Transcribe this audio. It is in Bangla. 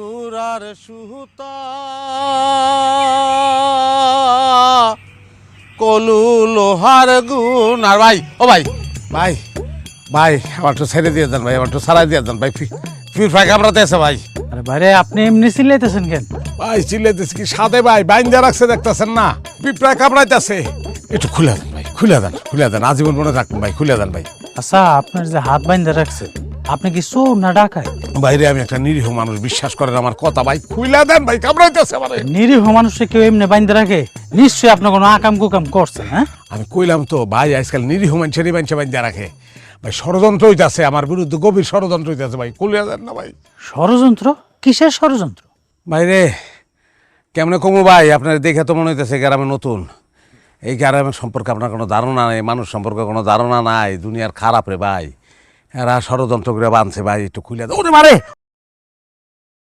পুরার সুতা কলু লোহার গুণ আর ভাই ও ভাই ভাই ভাই আমার একটু ছেড়ে দিয়ে দেন ভাই আমার একটু ছাড়াই দিয়ে দেন ভাই ফিরফাই কামড়াতে আছে ভাই আরে ভাইরে আপনি এমনি চিল্লাইতেছেন কেন? ভাই চিল্লাইতেছে কি সাদে ভাই বাইন্দা রাখছে দেখতেছেন না পিঁপড়া কামড়াইতেছে একটু খুলে দেন ভাই খুলে দেন আজীবন মনে থাকুন ভাই খুলে দেন ভাই আচ্ছা আপনার যে হাত বাইন্ধা রাখছে আপনি কি চোর না ডাকায়? বাইরে আমি একটা নিরীহ মানুষ বিশ্বাস করেন আমার কথা ভাই খুলে দেন ভাই কামড়াইতেছে আমারে নিরীহ মানুষে কেউ এমনি বাইন্ধা রাখে? নিশ্চয়ই আপনি কোনো আকাম কুকাম করছেন। হ্যাঁ আমি কইলাম তো ভাই আজকাল নিরীহ মানুষেরই মানুষে বাইন্দা রাখে ভাই ষড়যন্ত্র হইতাছে আমার বিরুদ্ধে গভীর ষড়যন্ত্র হইতাছে ভাই খুলে দেন না ভাই ষড়যন্ত্র? কিসের ষড়যন্ত্র? ভাই রে কেমনে কমু ভাই আপনার দেখে তো মনে হইতেছে গ্রামে নতুন এই গ্রামের সম্পর্কে আপনার কোনো ধারণা নেই মানুষ সম্পর্কে কোনো ধারণা নাই দুনিয়ার খারাপ রে ভাই এরা ষড়যন্ত্র করে বানছে ভাই একটু খুলে দেন ওরে মারে